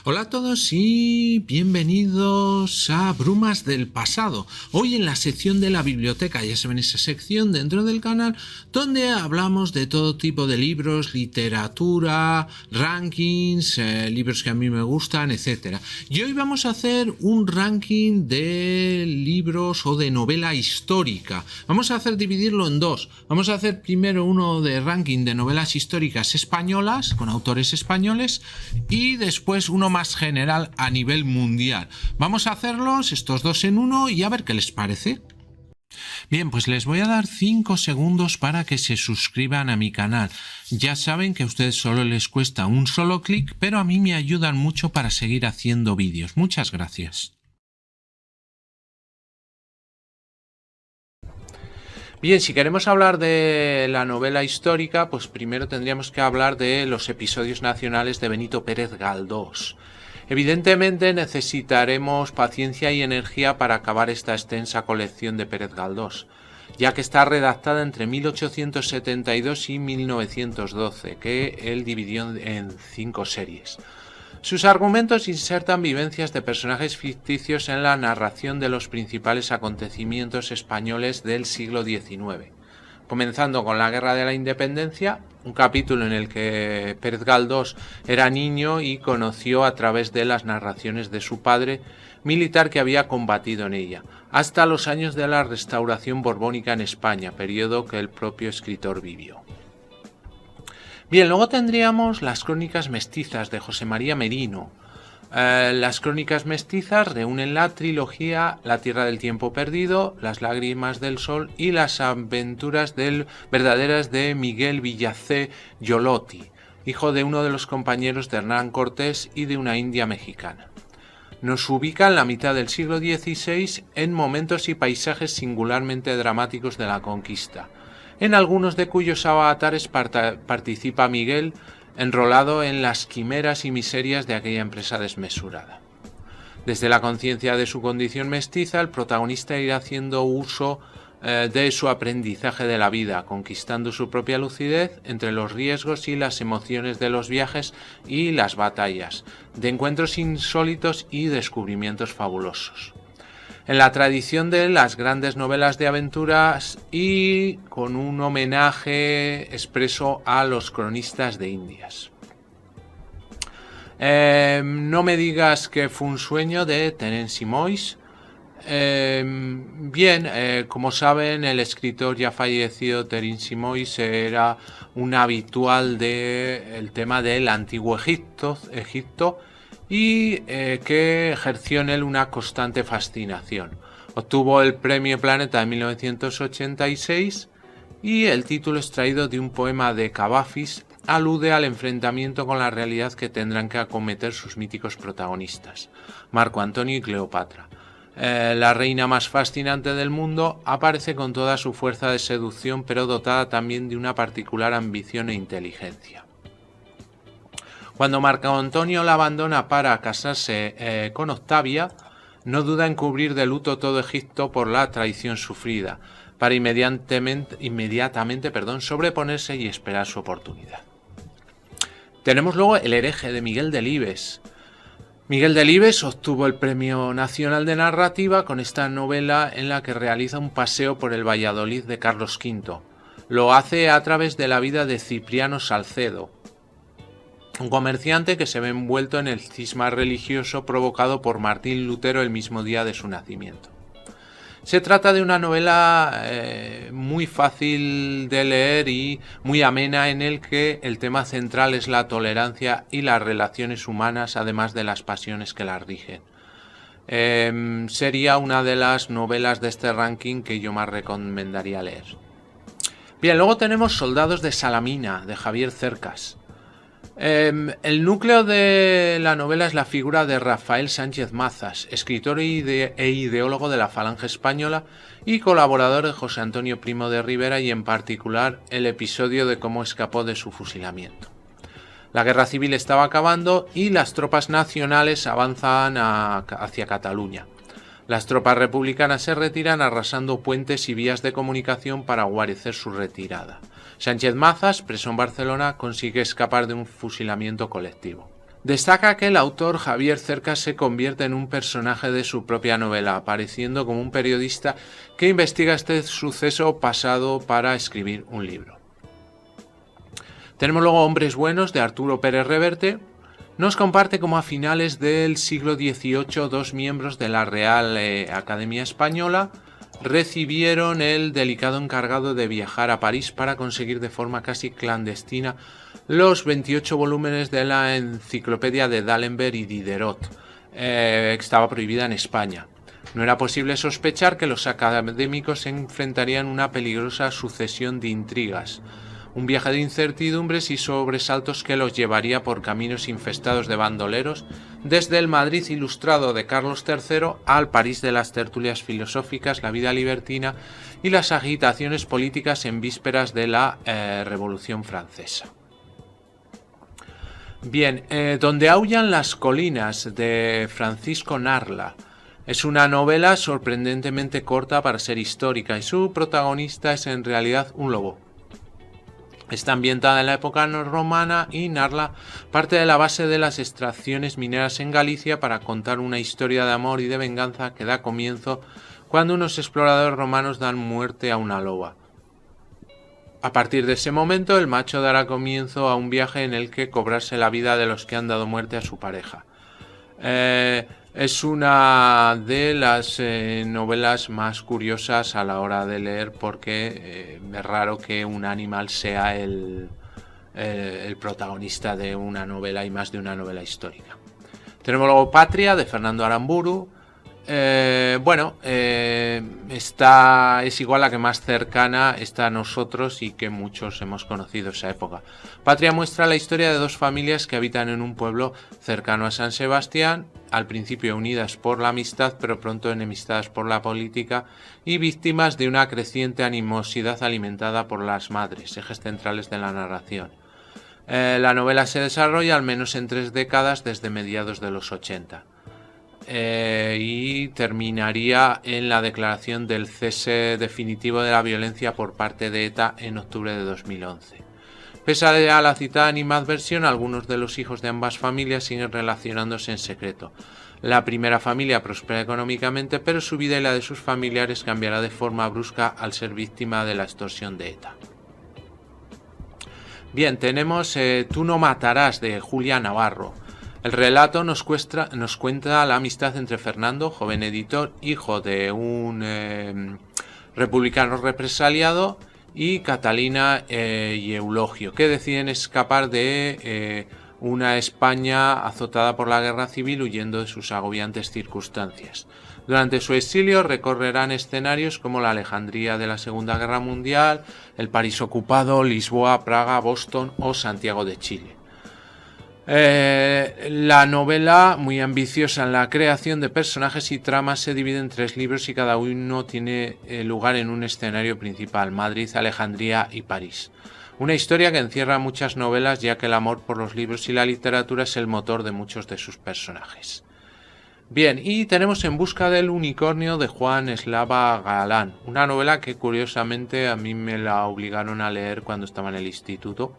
Hola a todos y bienvenidos a Brumas del Pasado. Hoy en la sección de la biblioteca, ya saben, esa sección dentro del canal donde hablamos de todo tipo de libros, literatura, rankings, libros que a mí me gustan, etc. Y hoy vamos a hacer un ranking de libros o de novela histórica. Vamos a dividirlo en dos. Vamos a hacer primero uno de ranking de novelas históricas españolas, con autores españoles, y después uno más general a nivel mundial. Vamos a hacerlos estos dos en uno y a ver qué les parece. Bien, pues les voy a dar 5 segundos para que se suscriban a mi canal. Ya saben que a ustedes solo les cuesta un solo clic, pero a mí me ayudan mucho para seguir haciendo vídeos. Muchas gracias. Bien, si queremos hablar de la novela histórica, pues primero tendríamos que hablar de los episodios nacionales de Benito Pérez Galdós. Evidentemente necesitaremos paciencia y energía para acabar esta extensa colección de Pérez Galdós, ya que está redactada entre 1872 y 1912, que él dividió en 5 series. Sus argumentos insertan vivencias de personajes ficticios en la narración de los principales acontecimientos españoles del siglo XIX, comenzando con la Guerra de la Independencia, un capítulo en el que Pérez Galdós era niño y conoció a través de las narraciones de su padre, militar que había combatido en ella, hasta los años de la Restauración Borbónica en España, periodo que el propio escritor vivió. Bien, luego tendríamos las Crónicas Mestizas de José María Merino. Las Crónicas Mestizas reúnen la trilogía La Tierra del Tiempo Perdido, Las Lágrimas del Sol y las aventuras verdaderas de Miguel Villacé Yolotti, hijo de uno de los compañeros de Hernán Cortés y de una india mexicana. Nos ubica en la mitad del siglo XVI en momentos y paisajes singularmente dramáticos de la conquista, en algunos de cuyos avatares participa Miguel, enrolado en las quimeras y miserias de aquella empresa desmesurada. Desde la conciencia de su condición mestiza, el protagonista irá haciendo uso de su aprendizaje de la vida, conquistando su propia lucidez entre los riesgos y las emociones de los viajes y las batallas, de encuentros insólitos y descubrimientos fabulosos. En la tradición de las grandes novelas de aventuras y con un homenaje expreso a los cronistas de Indias. No me digas que fue un sueño de Terence Moix. Como saben, el escritor ya fallecido Terence Moix era un habitual del tema del antiguo Egipto y que ejerció en él una constante fascinación. Obtuvo el Premio Planeta en 1986 y el título extraído de un poema de Cavafis alude al enfrentamiento con la realidad que tendrán que acometer sus míticos protagonistas, Marco Antonio y Cleopatra. La reina más fascinante del mundo aparece con toda su fuerza de seducción, pero dotada también de una particular ambición e inteligencia. Cuando Marco Antonio la abandona para casarse con Octavia, no duda en cubrir de luto todo Egipto por la traición sufrida, para inmediatamente sobreponerse y esperar su oportunidad. Tenemos luego El hereje de Miguel Delibes. Miguel Delibes obtuvo el Premio Nacional de Narrativa con esta novela en la que realiza un paseo por el Valladolid de Carlos V. Lo hace a través de la vida de Cipriano Salcedo, un comerciante que se ve envuelto en el cisma religioso provocado por Martín Lutero el mismo día de su nacimiento. Se trata de una novela muy fácil de leer y muy amena, en el que el tema central es la tolerancia y las relaciones humanas, además de las pasiones que las rigen. Sería una de las novelas de este ranking que yo más recomendaría leer. Bien, luego tenemos Soldados de Salamina, de Javier Cercas. El núcleo de la novela es la figura de Rafael Sánchez Mazas, escritor e ideólogo de la Falange Española y colaborador de José Antonio Primo de Rivera, y en particular el episodio de cómo escapó de su fusilamiento. La guerra civil estaba acabando y las tropas nacionales avanzan hacia Cataluña. Las tropas republicanas se retiran arrasando puentes y vías de comunicación para guarecer su retirada. Sánchez Mazas, preso en Barcelona, consigue escapar de un fusilamiento colectivo. Destaca que el autor Javier Cercas se convierte en un personaje de su propia novela, apareciendo como un periodista que investiga este suceso pasado para escribir un libro. Tenemos luego Hombres Buenos, de Arturo Pérez Reverte. Nos comparte cómo a finales del siglo XVIII 2 miembros de la Real Academia Española recibieron el delicado encargado de viajar a París para conseguir de forma casi clandestina los 28 volúmenes de la enciclopedia de D'Alembert y Diderot, que estaba prohibida en España. No era posible sospechar que los académicos se enfrentarían a una peligrosa sucesión de intrigas, un viaje de incertidumbres y sobresaltos que los llevaría por caminos infestados de bandoleros, desde el Madrid ilustrado de Carlos III al París de las tertulias filosóficas, la vida libertina y las agitaciones políticas en vísperas de la Revolución Francesa. Bien, Donde aullan las colinas, de Francisco Narla. Es una novela sorprendentemente corta para ser histórica y su protagonista es en realidad un lobo. Está ambientada en la época romana y Narla parte de la base de las extracciones mineras en Galicia para contar una historia de amor y de venganza que da comienzo cuando unos exploradores romanos dan muerte a una loba. A partir de ese momento, el macho dará comienzo a un viaje en el que cobrarse la vida de los que han dado muerte a su pareja. Es una de las novelas más curiosas a la hora de leer porque es raro que un animal sea el protagonista de una novela y más de una novela histórica. Tenemos luego Patria, de Fernando Aramburu. Esta es igual la que más cercana está a nosotros y que muchos hemos conocido esa época. Patria muestra la historia de dos familias que habitan en un pueblo cercano a San Sebastián, al principio unidas por la amistad, pero pronto enemistadas por la política y víctimas de una creciente animosidad alimentada por las madres, ejes centrales de la narración. La novela se desarrolla al menos en 3 décadas desde mediados de los 80. Y terminaría en la declaración del cese definitivo de la violencia por parte de ETA en octubre de 2011. Pese a la citada animadversión, algunos de los hijos de ambas familias siguen relacionándose en secreto. La primera familia prospera económicamente, pero su vida y la de sus familiares cambiará de forma brusca al ser víctima de la extorsión de ETA. Bien, tenemos Tú no matarás, de Julia Navarro. El relato nos cuenta la amistad entre Fernando, joven editor, hijo de un republicano represaliado, y Catalina y Eulogio, que deciden escapar de una España azotada por la guerra civil huyendo de sus agobiantes circunstancias. Durante su exilio recorrerán escenarios como la Alejandría de la Segunda Guerra Mundial, el París ocupado, Lisboa, Praga, Boston o Santiago de Chile. La novela, muy ambiciosa en la creación de personajes y tramas, se divide en 3 libros y cada uno tiene lugar en un escenario principal: Madrid, Alejandría y París. Una historia que encierra muchas novelas, ya que el amor por los libros y la literatura es el motor de muchos de sus personajes. Bien, y tenemos En busca del unicornio, de Juan Eslava Galán, una novela que curiosamente a mí me la obligaron a leer cuando estaba en el instituto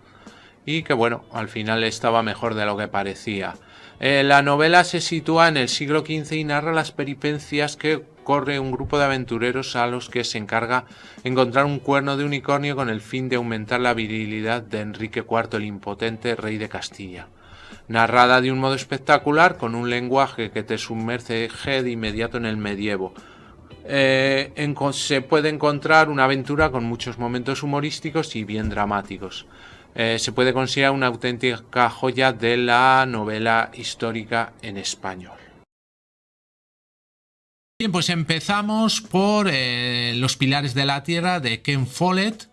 y que bueno, al final estaba mejor de lo que parecía. La novela se sitúa en el siglo XV y narra las peripecias que corre un grupo de aventureros a los que se encarga encontrar un cuerno de unicornio con el fin de aumentar la virilidad de Enrique IV el Impotente, rey de Castilla. Narrada de un modo espectacular, con un lenguaje que te sumerge de inmediato en el medievo. Se puede encontrar una aventura con muchos momentos humorísticos y bien dramáticos. Se puede considerar una auténtica joya de la novela histórica en español. Bien, pues empezamos por Los pilares de la tierra, de Ken Follett,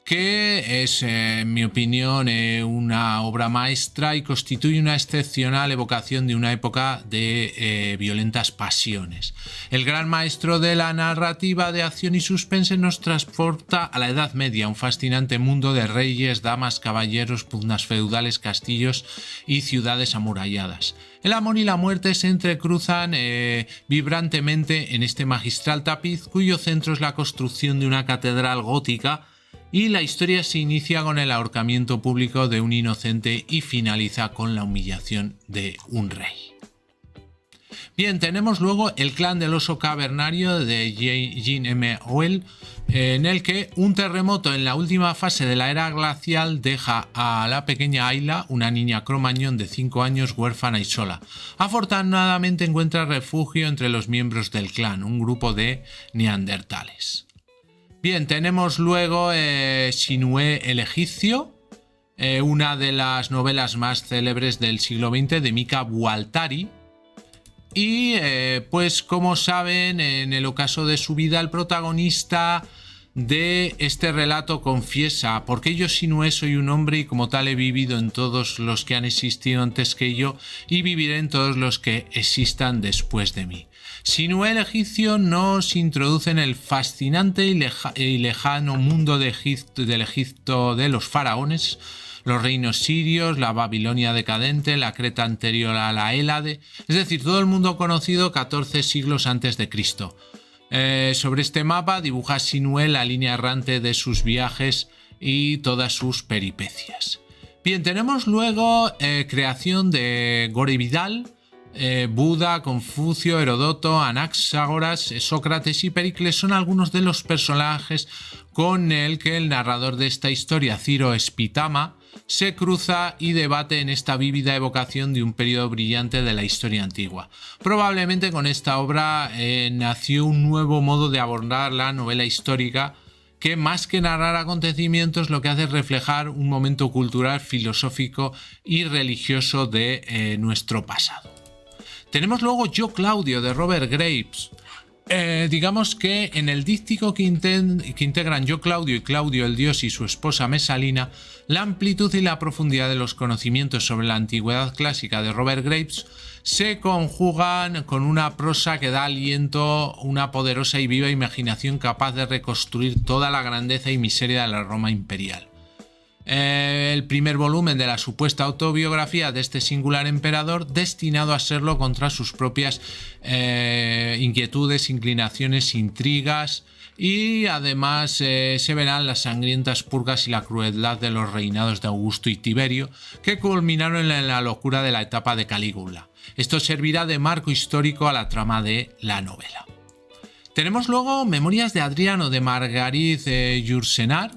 que es, en mi opinión, una obra maestra y constituye una excepcional evocación de una época de violentas pasiones. El gran maestro de la narrativa de acción y suspense nos transporta a la Edad Media, un fascinante mundo de reyes, damas, caballeros, pugnas feudales, castillos y ciudades amuralladas. El amor y la muerte se entrecruzan vibrantemente en este magistral tapiz, cuyo centro es la construcción de una catedral gótica y la historia se inicia con el ahorcamiento público de un inocente y finaliza con la humillación de un rey. Bien, tenemos luego El clan del oso cavernario de Jean M. Auel, en el que un terremoto en la última fase de la era glacial deja a la pequeña Ayla, una niña cromañón de 5 años, huérfana y sola. Afortunadamente encuentra refugio entre los miembros del clan, un grupo de neandertales. Bien, tenemos luego Sinué el egipcio, una de las novelas más célebres del siglo XX de Mika Waltari. Y pues como saben, en el ocaso de su vida el protagonista de este relato confiesa: porque yo Sinué soy un hombre y como tal he vivido en todos los que han existido antes que yo y viviré en todos los que existan después de mí. Sinué el egipcio nos introduce en el fascinante y lejano mundo del Egipto de los faraones, los reinos sirios, la Babilonia decadente, la Creta anterior a la Hélade, es decir, todo el mundo conocido 14 siglos antes de Cristo. Sobre este mapa dibuja Sinué la línea errante de sus viajes y todas sus peripecias. Bien, tenemos luego creación de Gore Vidal, Buda, Confucio, Herodoto, Anaxágoras, Sócrates y Pericles son algunos de los personajes con el que el narrador de esta historia, Ciro Espitama, se cruza y debate en esta vívida evocación de un periodo brillante de la historia antigua. Probablemente con esta obra nació un nuevo modo de abordar la novela histórica que, más que narrar acontecimientos, lo que hace es reflejar un momento cultural, filosófico y religioso de nuestro pasado. Tenemos luego Yo Claudio de Robert Graves. Digamos que en el díptico que integran Yo Claudio y Claudio el dios y su esposa Mesalina, la amplitud y la profundidad de los conocimientos sobre la antigüedad clásica de Robert Graves se conjugan con una prosa que da aliento, una poderosa y viva imaginación capaz de reconstruir toda la grandeza y miseria de la Roma imperial. El primer volumen de la supuesta autobiografía de este singular emperador, destinado a serlo contra sus propias inquietudes, inclinaciones, intrigas, y además se verán las sangrientas purgas y la crueldad de los reinados de Augusto y Tiberio, que culminaron en la locura de la etapa de Calígula. Esto servirá de marco histórico a la trama de la novela. Tenemos luego Memorias de Adriano de Marguerite Yourcenar,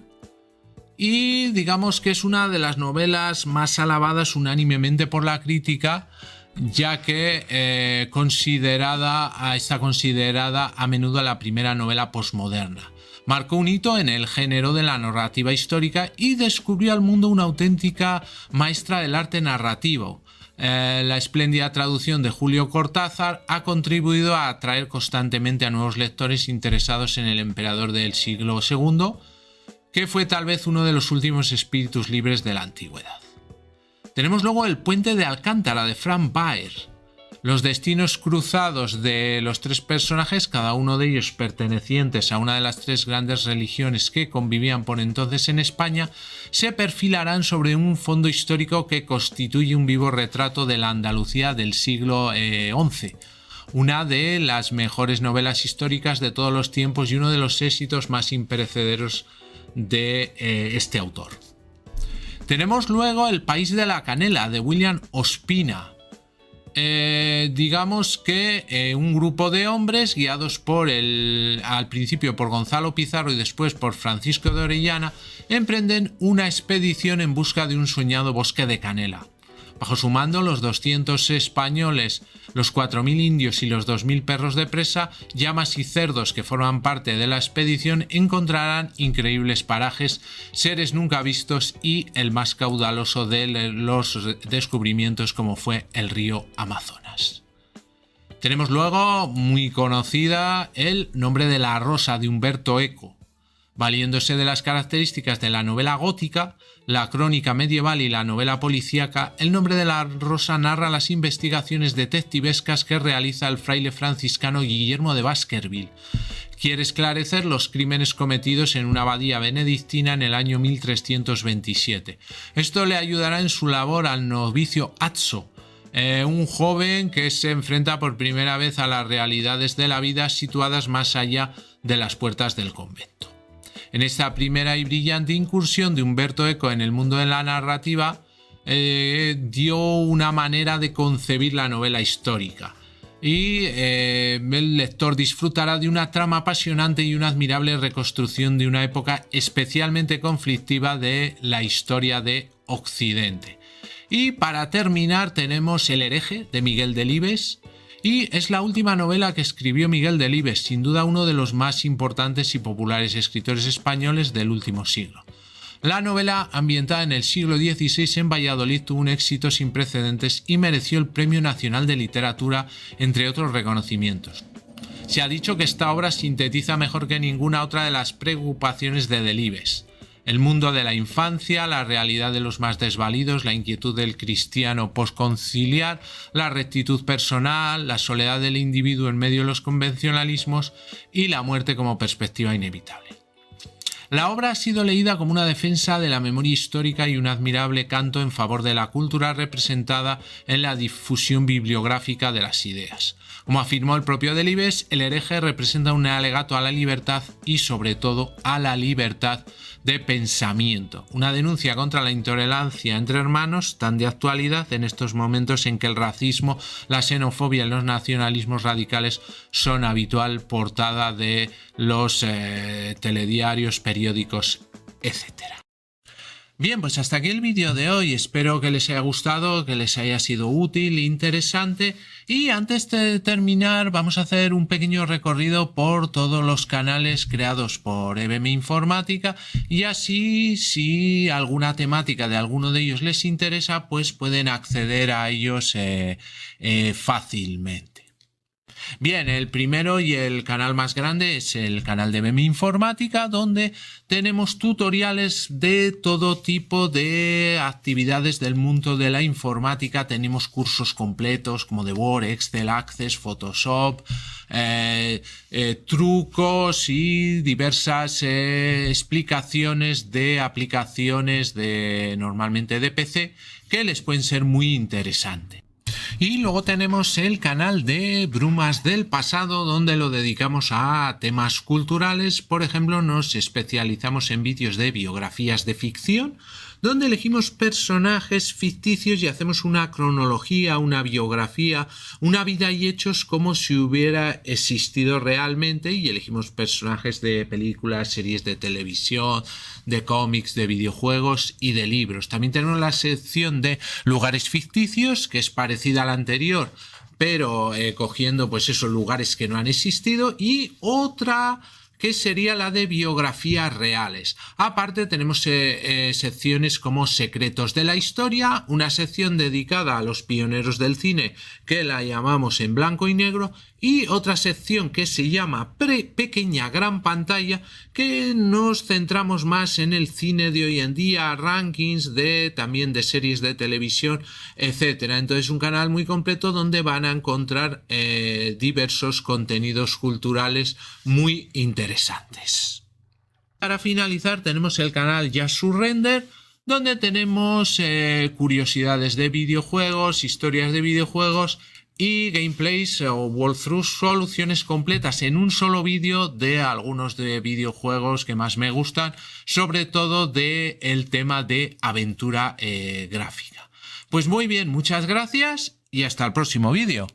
y digamos que es una de las novelas más alabadas unánimemente por la crítica, ya que está considerada a menudo la primera novela posmoderna. Marcó un hito en el género de la narrativa histórica y descubrió al mundo una auténtica maestra del arte narrativo. La espléndida traducción de Julio Cortázar ha contribuido a atraer constantemente a nuevos lectores interesados en el emperador del siglo II, que fue tal vez uno de los últimos espíritus libres de la antigüedad. Tenemos luego El puente de Alcántara de Frank Baer. Los destinos cruzados de los tres personajes, cada uno de ellos pertenecientes a una de las tres grandes religiones que convivían por entonces en España, se perfilarán sobre un fondo histórico que constituye un vivo retrato de la Andalucía del siglo XI. Una de las mejores novelas históricas de todos los tiempos y uno de los éxitos más imperecederos de este autor. Tenemos luego El país de la canela de William Ospina. Digamos que un grupo de hombres guiados al principio por Gonzalo Pizarro y después por Francisco de Orellana emprenden una expedición en busca de un soñado bosque de canela. Bajo su mando, los 200 españoles, los 4.000 indios y los 2.000 perros de presa, llamas y cerdos que forman parte de la expedición encontrarán increíbles parajes, seres nunca vistos y el más caudaloso de los descubrimientos, como fue el río Amazonas. Tenemos luego, muy conocida, El nombre de la rosa de Umberto Eco. Valiéndose de las características de la novela gótica, la crónica medieval y la novela policíaca, El nombre de la rosa narra las investigaciones detectivescas que realiza el fraile franciscano Guillermo de Baskerville. Quiere esclarecer los crímenes cometidos en una abadía benedictina en el año 1327. Esto le ayudará en su labor al novicio Azzo, un joven que se enfrenta por primera vez a las realidades de la vida situadas más allá de las puertas del convento. En esta primera y brillante incursión de Umberto Eco en el mundo de la narrativa, dio una manera de concebir la novela histórica. Y el lector disfrutará de una trama apasionante y una admirable reconstrucción de una época especialmente conflictiva de la historia de Occidente. Y para terminar tenemos El hereje de Miguel Delibes, y es la última novela que escribió Miguel Delibes, sin duda uno de los más importantes y populares escritores españoles del último siglo. La novela, ambientada en el siglo XVI en Valladolid, tuvo un éxito sin precedentes y mereció el Premio Nacional de Literatura, entre otros reconocimientos. Se ha dicho que esta obra sintetiza mejor que ninguna otra de las preocupaciones de Delibes: el mundo de la infancia, la realidad de los más desvalidos, la inquietud del cristiano posconciliar, la rectitud personal, la soledad del individuo en medio de los convencionalismos y la muerte como perspectiva inevitable. La obra ha sido leída como una defensa de la memoria histórica y un admirable canto en favor de la cultura representada en la difusión bibliográfica de las ideas. Como afirmó el propio Delibes, El hereje representa un alegato a la libertad y sobre todo a la libertad de pensamiento, una denuncia contra la intolerancia entre hermanos tan de actualidad en estos momentos en que el racismo, la xenofobia y los nacionalismos radicales son habitual portada de los telediarios, periódicos, etc. Bien, pues hasta aquí el vídeo de hoy. Espero que les haya gustado, que les haya sido útil, interesante. Y antes de terminar, vamos a hacer un pequeño recorrido por todos los canales creados por EBM Informática. Y así, si alguna temática de alguno de ellos les interesa, pues pueden acceder a ellos fácilmente. Bien, el primero y el canal más grande es el canal de EBM Informática, donde tenemos tutoriales de todo tipo de actividades del mundo de la informática. Tenemos cursos completos como de Word, Excel, Access, Photoshop, trucos y diversas explicaciones de aplicaciones normalmente de PC que les pueden ser muy interesantes. Y luego tenemos el canal de Brumas del Pasado, donde lo dedicamos a temas culturales. Por ejemplo, nos especializamos en vídeos de biografías de ficción, donde elegimos personajes ficticios y hacemos una cronología, una biografía, una vida y hechos como si hubiera existido realmente, y elegimos personajes de películas, series de televisión, de cómics, de videojuegos y de libros. También tenemos la sección de lugares ficticios, que es parecida a la anterior, pero cogiendo pues esos lugares que no han existido, y otra que sería la de biografías reales. Aparte tenemos secciones como Secretos de la Historia, una sección dedicada a los pioneros del cine que la llamamos En Blanco y Negro, y otra sección que se llama Pequeña Gran Pantalla, que nos centramos más en el cine de hoy en día, rankings también de series de televisión, etcétera. Entonces, un canal muy completo donde van a encontrar diversos contenidos culturales muy interesantes. Para finalizar, tenemos el canal Just Surrender, donde tenemos curiosidades de videojuegos, historias de videojuegos y gameplays o walkthroughs, soluciones completas en un solo vídeo de algunos de videojuegos que más me gustan, sobre todo del tema de aventura gráfica. Pues muy bien, muchas gracias y hasta el próximo vídeo.